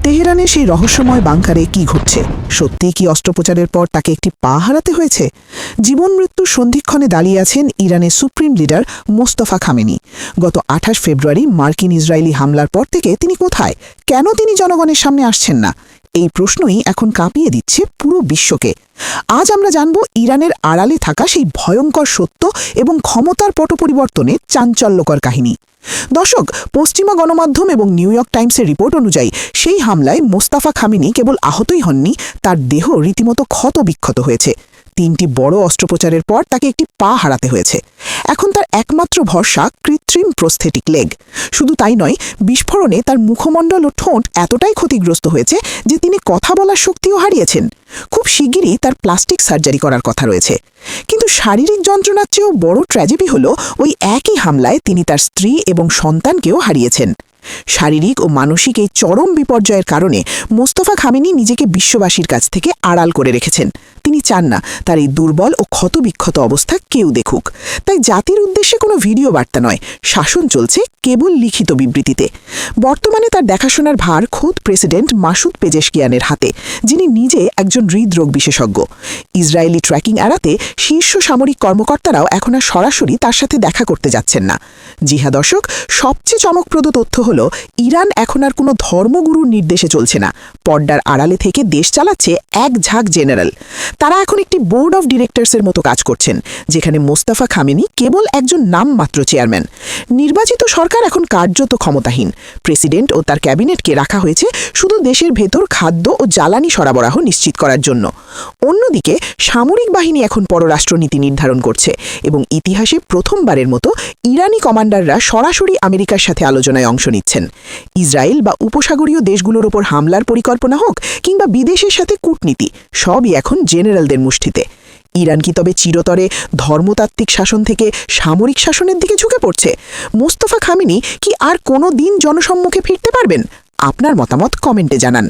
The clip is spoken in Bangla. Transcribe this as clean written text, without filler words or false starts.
তেহরানের সেই রহস্যময় বাংকারে কি ঘটছে? সত্যিই কি অস্ত্রোপচারের পর তাকে একটি পা হারাতে হয়েছে? জীবন মৃত্যুর সন্ধিক্ষণে দাঁড়িয়ে আছেন ইরানের সুপ্রিম লিডার মোস্তফা খামেনি। গত ২৮ ফেব্রুয়ারি মার্কিন ইসরায়েলি হামলার পর থেকে তিনি কোথায়? কেন তিনি জনগণের সামনে আসছেন না? এই প্রশ্নই এখন কাঁপিয়ে দিচ্ছে পুরো বিশ্বকে। আজ আমরা জানব ইরানের আড়ালে থাকা সেই ভয়ঙ্কর সত্য এবং ক্ষমতার পট পরিবর্তনের চাঞ্চল্যকর কাহিনী। দর্শক, পশ্চিমা গণমাধ্যম এবং নিউ ইয়র্ক টাইমসের রিপোর্ট অনুযায়ী সেই হামলায় মোস্তফা খামেনি কেবল আহতই হননি, তার দেহ রীতিমতো ক্ষতবিক্ষত হয়েছে। ৩টি বড় অস্ত্রোপচারের পর তাকে একটি পা হারাতে হয়েছে। এখন তার একমাত্র ভরসা কৃত্রিম প্রস্থেটিক লেগ। শুধু তাই নয়, বিস্ফোরণে তার মুখমণ্ডল ও ঠোঁট এতটাই ক্ষতিগ্রস্ত হয়েছে যে তিনি কথা বলার শক্তিও হারিয়েছেন। খুব শিগগিরই তার প্লাস্টিক সার্জারি করার কথা রয়েছে। কিন্তু শারীরিক যন্ত্রণার চেয়েও বড় ট্র্যাজেডি হল ওই একই হামলায় তিনি তার স্ত্রী এবং সন্তানকেও হারিয়েছেন। শারীরিক ও মানসিক এই চরম বিপর্যয়ের কারণে মোস্তফা খামেনি নিজেকে বিশ্ববাসীর কাছ থেকে আড়াল করে রেখেছেন। তিনি চান না তার এই দুর্বল ও ক্ষতবিক্ষত অবস্থা কেউ দেখুক। তাই জাতির উদ্দেশ্যে কোনো ভিডিও বার্তা নয়, শাসন চলছে কেবল লিখিত বিবৃতিতে। বর্তমানে তার দেখাশোনার ভার খোদ প্রেসিডেন্ট মাসুদ পেজেশকিয়ানের হাতে, যিনি নিজে একজন হৃদরোগ বিশেষজ্ঞ। ইসরায়েলি ট্র্যাকিং এড়াতে শীর্ষ সামরিক কর্মকর্তারাও এখন আর সরাসরি তার সাথে দেখা করতে যাচ্ছেন না। জি হ্যাঁ দর্শক, সবচেয়ে চমকপ্রদ তথ্য হল ইরান এখন আর কোনো ধর্মগুরুর নির্দেশে চলছে না। পর্দার আড়ালে থেকে দেশ চালাচ্ছে এক ঝাঁক জেনারেল। তারা এখন একটি বোর্ড অফ ডিরেক্টরসের মতো কাজ করছেন, যেখানে মোস্তফা খামেনি কেবল একজন নামমাত্র চেয়ারম্যান। নির্বাচিত সরকার এখন কার্যত ক্ষমতাহীন। প্রেসিডেন্ট ও তার ক্যাবিনেটকে রাখা হয়েছে শুধু দেশের ভেতর খাদ্য ও জ্বালানি সরবরাহ নিশ্চিত করার জন্য। অন্যদিকে সামরিক বাহিনী এখন পররাষ্ট্রনীতি নির্ধারণ করছে এবং ইতিহাসে প্রথমবারের মতো ইরানি কমান্ডাররা সরাসরি আমেরিকার সাথে আলোচনায় অংশ নিচ্ছেন। ইসরায়েল বা উপসাগরীয় দেশগুলোর ওপর হামলার পরিকল্পনা হোক কিংবা বিদেশের সাথে কূটনীতি, সবই এখন জেনারেলদের মুষ্টিতে। ইরান কি তবে চিরতরে ধর্মতাত্ত্বিক শাসন থেকে সামরিক শাসনের দিকে ঝুঁকে পড়ছে? মোস্তফা খামেনি কি আর কোনো দিন জনসম্মুখে ফিরতে পারবেন? আপনার মতামত কমেন্টে জানান।